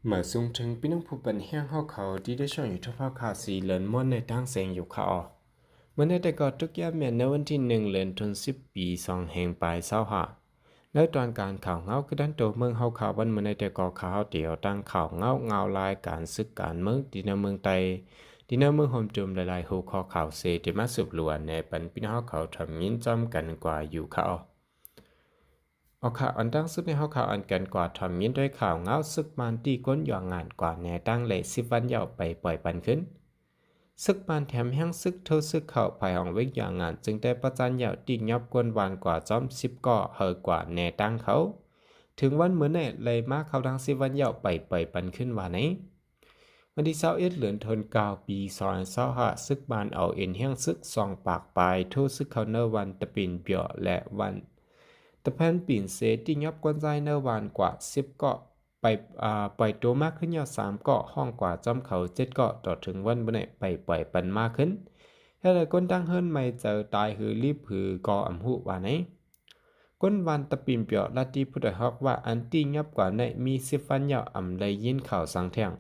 Mở sung trưngพี่น้องผู้เป็นแห้งเขาเขาที่ได้ช่วยอยู่ทุกภาคข่าวสีเหลินม้วนในตั้งเสียงอยู่เขาเมื่อในแต่ก่อนทุกยามเมียนในวันที่1 เดือนธันวาคม10 ปี 2 แห่งปลาย แล้วตอนการข่าวเงาคือด้านตัวเมืองเขาข่าววันเมื่อในแต่ก่อนข่าวเดียวตั้งข่าวเงาลายการซึกการเมืองดีในเมืองไทยดีในเมืองโฮมจุมหลายๆหูคอข่าวเสที่มาสืบล้วนในปันพี่น้องเขาทำยินจำกันกว่าอยู่เขาเอาข่าวอันตั้งซึกในข่าวอันกันกว่าทำยินด้วยข่าวเงาซึกมันตีก้นหย่องงานกว่าแนตั้งเลย10 วันยาวไปปล่อยปันขึ้นซึกมันแถมแห้งซึกเท่าซึกเขาภายของเวกอย่างงานจึงได้ประจันยาวตียอบกวนวานกว่าจอม10 ก่อเหอกว่าแนตั้งเขาถึงวันเหมือนเนี่ยเลยมาเขาดัง10 วันยาวไปปล่อยปันขึ้นว่าไหนวันที่21 เดือนธันวาคม ปี 2025ซึกบานเอาเอ็นแห้งซึก2 ปากปลายโทษซึกเขาเนวันตะปินเบียและวันตะแพนปีนเซติยับกวนใจเนวันกว่า10 เกาะไปปล่อยตัวมากขึ้นยอด3 เกาะห้องกว่าจอมเขา7 เกาะต่อถึงวันเมื่อไหร่ไปปล่อยปันมากขึ้นให้เลยก้นตั้งเฮิรนไม่เจอตายหือรีบหือกออำหุว่าไหนก้นวันตะปินเปียวลัดที่พุทธฮอกว่าอันตียับกว่าในมี10 วันยาวอำเลยยินข่าวสังแทง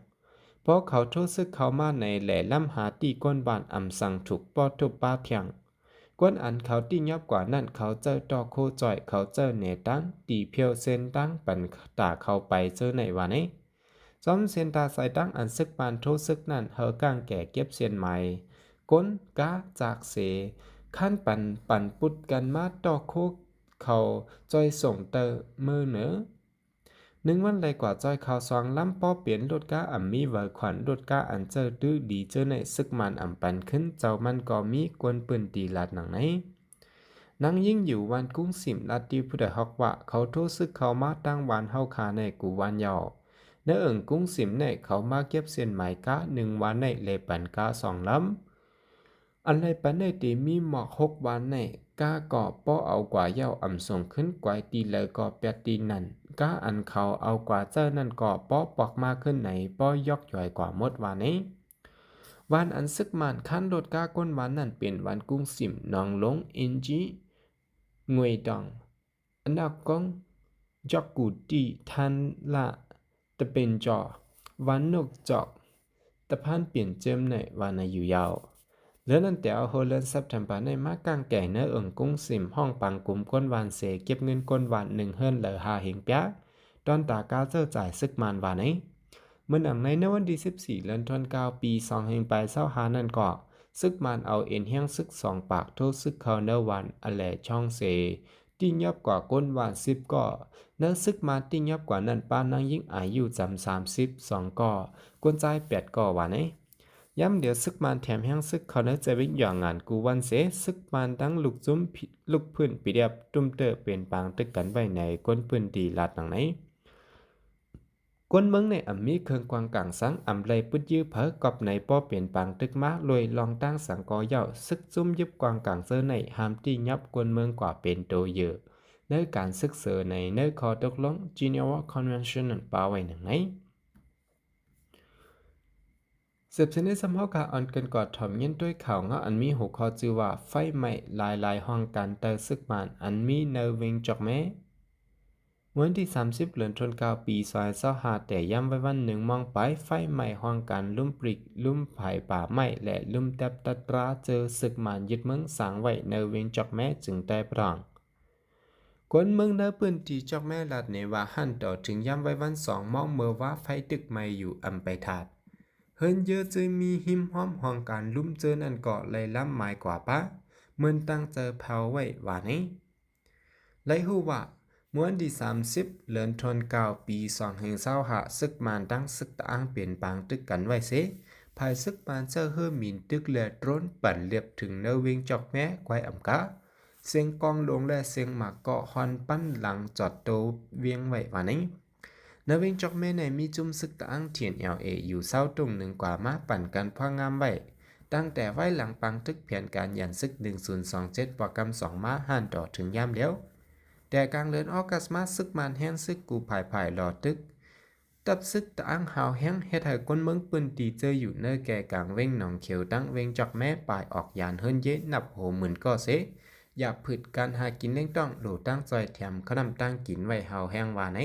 เพราะเขาโทษซึกเขามาในแหล่ล่ำหาตีก้นบานอำสังถูกปอทุบป้าเทียงก้นอันเขาตียับกว่านั่นเขาเจอตอโคจ่อยเขาเจอเนตังตีเพียวเซนตังปันตาเขาไปเจอในวันนี้จอมเซนตาใส่ตั้งอันซึกบานโทษซึกนั่นเฮอกางแก่เก็บเซียนใหม่ก้นกาจากเสขั้นปันปุดกันมาตอโคเขาจอยส่งเตอมือเหนือ1 วันเลยกว่าจอยเขาสองล้ำป้อเปลี่ยนรถก้าอ่ำมีเวอร์ขวัญรถก้าอันเจอดื้อดีเจอในซึกมันอ่ำปันขึ้นเจ้ามันก็มีกวนปืนตีลัดหนังไหนนางยิ่งอยู่วันกุ้งสิมลัดดีผู้ใดฮอกว่าเขาโทษซึกเขามาตั้งวันเฮาคาในกูวันยาวเนื้อเอิงกุ้งสิมในเขามาเก็บเส้นหมายก้า1 วันในเลปันก้า2 ล้ำอันไรปันในตีมีหมอก6 วันในก้าก่อป้อเอากว่าเย้าอ่ำส่งขึ้นกว่าตีเลยก่อแปดตีนั่นก้าอันเขาเอากว่าเจ้านั่นก่อป้อปอกมากขึ้นไหนป้อยอกย่อยกว่าหมดวันนี้วันอันซึกมันขั้นรถก้าก้นวันนั่นเป็นวันกุ้งสิมนองลงอินจีงวยดองอันดับกงจอกกูตีทันละตะเป็นจอวันนกจอกตะพันเปลี่ยนเจิมในวันอายุยาวเลือนั่นแต่เอาโฮเลนซับทัมปาในมากางแก่เนื้อเอิงกุ้งสิมห้องปังกลุ่มก้นวานเสเก็บเงินก้นวาน1 เฮิรนเหลือ5 เหงเปียตอนตากาเจอจ่ายซึกมันวานนี้เมื่อหนังในวันที่14 เดือนธันวาคม ปี2 แห่งปลาย 25นั่นก็ซึกมันเอาเอ็นแห้งซึก2 ปากโทษซึกเขาเนื้อวันอแหล่ช่องเสติ้งยับกว่าก้นวาน10 ก่อเนื้อซึกมาติ้งยับกว่านั้นป้านางยิ่งอายุจำ32 ก่อกวนใจ8 ก่อวานนี้ย้ำเดี๋ยวซึกมันแถมแห้งซึกเขาเนื้อจะวิ่งหย่องงานกูวันเสซึกมันตั้งลูกจุ้มลูกพื้นปีเดียบตุ้มเตอเป็นปางตึกกันไว้ในก้นพื้นดีลาดหนังไหนก้นเมืองในอ่ำมีเคืองกวางกลางสังอ่ำเลยปุดยื้อเผอกอบในป้อเปลี่ยนปางตึกมาลอยลองตั้งสังกอเย่าซึกจุ้มยึบกวางกลางเซอในหามตียับก้นเมืองกว่าเป็นโตเยอะในการศึกเสอในเนื้อคอตกลง Geneva Convention นั้นป่าไว้หนังไหนสืบชนิดสำเฮากาอ่อนกันกอดถ่อมเย็นด้วยข่าวเงาอันมีหัวข้อชื่อว่าไฟไหม้ลายห้องการเตอซึกมันอันมีเนวิงจอกแม้วันที่30 เดือนธันวาคม ปี2025แต่ย้ำไว้วันหนึ่งมองไปไฟไหม้ห้องการลุ่มปริกลุ่มไผ่ป่าไม้และลุ่มแตบตัดราเจอศึกมันยึดเมืองสางไว้เนวิงจอกแม้จึงได้ปรองคนเมืองเนปืนที่จอกแม่ลัดในว่าหันต่อถึงย้ำไว้วัน2 มองเมื่อว่าไฟตึกไม่อยู่อำไปถาดเฮิรนเยอะจะมีหิมห้อมห้องการลุ่มเจอนั่นก็เลยล้ำหมายกว่าปะเหมือนตั้งเจอเผาไว้ว่านี้เลยหูว่าเมื่อวันที่30 เดือนธันวาคม ปี2025ซึกมันตั้งซึกตะอ้างเปลี่ยนปางตึกกันไว้เสภายซึกมันเจอเฮือหมินตึกเลือดร้นปั่นเรียบถึงเนวิงจอกแม้ไว้อำกาเสียงกองลงและเสียงหมากเกาะฮอนปั้นหลังจอดโตเวียงไว้ว่านี้เนวิงจอกแม่ในมีจุ่มซึกตะอ้างเทียนอยู่เศร้าตรงหนึ่งกว่ามาปั่นกันพองามไว้ตั้งแต่ไว้หลังปังตึกแผนการยันซึก1027ปกรรม2 มาห่านต่อถึงยามเดียวแต่กลางเดือนออกัสมาซึกมันแห้งซึกกูภายหลอดตึกตับซึกตะอ้างหาวแห้งเฮ็ดให้คนเมืองปืนตีเจออยู่เนื้อแก่กลางเว้งหนองเขียวตั้งเว้งจอกแม่ปลายออกยานเฮิรนเยนับโหหมื่นก็เสอยากผึดการหากินเล่งต้องโหลตั้งจอยแถมขนมตั้งกินไว้เฮาแห้งว่าไหน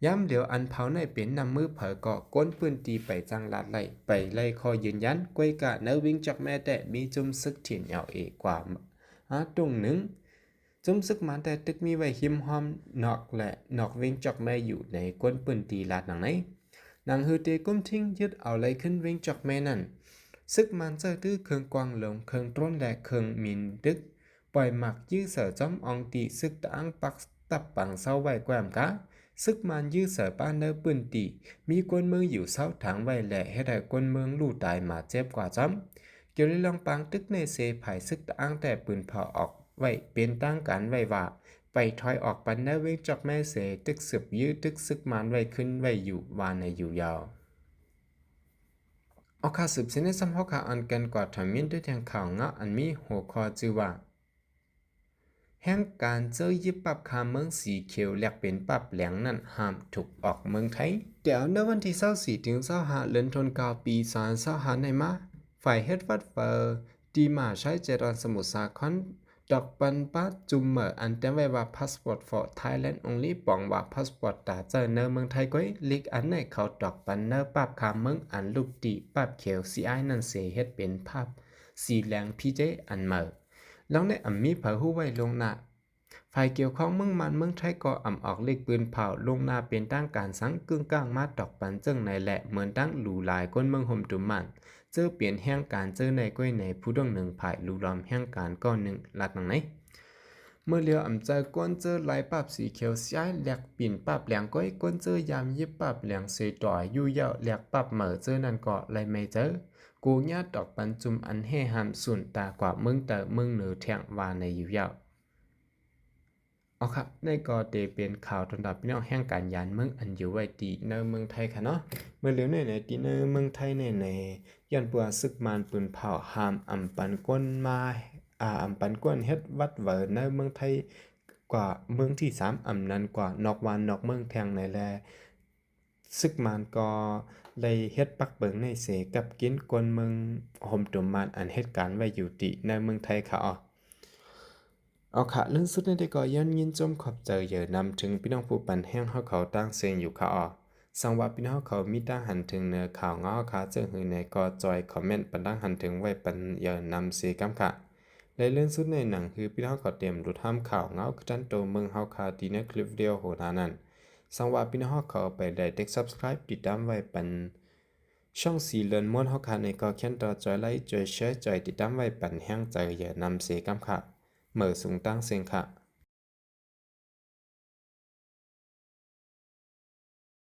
ย้ำเหลียวอันเผาในเป็นนำมือเผอก็ก้นปืนตีไปจังลัดไล่ไปไล่คอยืนยันก้วยกะเนวิ่งจากแม่แต่มีจุ่มซึกถิ่นเอาเอกว่าตรงหนึ่งจุ่มซึกมันแต่ตึกมีไว้หิมหอมนอกและนอกวิ่งจากแม่อยู่ในก้นปืนตีลาดหนังไหนนางฮือเตกุ้มทิ้งยึดเอาไล่ขึ้นวิ่งจากแม่นั่นซึกมันเจอตื้อเครื่องกวางลงเครื่องต้นและเครื่องมินดึกปล่อยหมักยื้อเสือจอมอองตีซึกตะอังปักตับปังเศร้าไว้แกวมกะซึกมันยื้อเสือป้านเนอปืนตีมีกวนเมืองอยู่เศร้าทางไว้แหละให้ได้กวนเมืองลู่ตายมาเจ็บกว่าจอมเกี่ยวลองปังตึกในเซภายซึกตะอังแต่ปืนเผาออกไว้เป็นตั้งการไว้ว่าไปถอยออกปันเนอเวงจอกแม่เสตึกสืบยื้อตึกซึกมันไว้ขึ้นไว้อยู่วานในอยู่ยาวออกข่าวสืบเส้นในสัมภาระอันกันกว่าทำมินด้วยทางข่าวเงาอันมีหัวข้อชื่อว่าแห่งการเจอยิบปรับคาเมืองสีเขียวแลกเป็นปรับแหลงนั้นห้ามถูกออกเมืองไทยเดี๋ยวในวันที่24ถึง25เดือนธันวาคมปี2025ในมาฝ่ายเฮ็ดวัดดีมาใช้เจริญสมุทรสาครดอกปันป้าจุมเหมออันเต็มไว้ว่า passport for Thailand only ปองว่า passport ตาเจอเนอเมืองไทยก้อยลิกอันไหนเขาดอกปันเนอปรับคาเมืองอันลูกตีปรับเขียวซีไอนั่นเสเฮ็ดเป็นภาพสีแหลงพีเจอันเหมอแล้วในอัมมีเผาหู้ไว้ลงหน้าฝ่ายเกี่ยวข้องเมืองมันเมืองไทยก็อ่ำออกเลขปืนเผาลงหน้าเป็นตั้งการสังกึ่งกลางมาดอกปันเจิ้งในแหละเหมือนตั้งหลูหลายก้นเมืองห่มตุ่มมันเจอเปลี่ยนแห่งการเจอในก้อยในผู้ดองหนึ่งภายลูลอมแห่งการก้อนหนึ่งลัดหนังไหนเมื่อเลียวอ่ำใจก้นเจอลายปับสีเขียวซ้ายแหลกปิ่นปับแหลงก้อยก้นเจอยามยิบปับแหลงเสยต่อยยู่เยาแหลกปับเหมือเจอนั่นก็ไรไม่เจอกูญาติดอกปันจุมอันให้หามสุนตากว่าเมืองแต่เมืองเหนือแทงวาในอยู่ยาวเอาครับในก็เตเป็นข่าวตอนดับพี่น้องแห่งการยานเมืองอันอยู่ไว้ตีในเมืองไทยค่ะเนาะเมื่อเร็วในตีในเมืองไทยในย้อนปัวซึกมานปืนเผาหามอำปันก้นมาอำปันก้นเฮ็ดวัดเวอในเมืองไทยกว่าเมืองที่3อำนั้นกว่านอกวานนอกเมืองแทงในแลซึกมานก็เลยเฮ็ดปักเบิงในเสกับกินกวนเมืองห่มตุ่มมานอันเหตุการณ์ไว้อยู่ติในเมืองไทยค่ะเอาค่ะเรื่องสุดในที่ก็ย้อนยินจมขอบใจเยอะนำถึงพี่น้องผู้ปันแห้งเฮาเขาตั้งเสียงอยู่ค่ะสังว่าพี่น้องเขามีตั้งหันถึงเนื้อข่าวเงาค่ะเจอหือในก็จอยคอมเมนต์ปันตั้งหันถึงไว้ปันเยอะนำเสียกำค่ะและเรื่องสุดในหนังคือพี่น้องเขาเตรียมดูทำข่าวเงาคือจันโตเมืองเฮาค่ะดีในคลิปวิดีโอโหนานั้นสังว่าพี่น้องเขาไปได้เด็ก subscribe ติดตามไว้ปันช่องสีเลินม้วนเฮาค่ะในก็เขียนต่อจอยไลค์จอยแชร์จอยติดตามไว้ปันแห้งใจเยอะนำเสียกำค่ะเหมือสูงตั้งเสียงค่ะ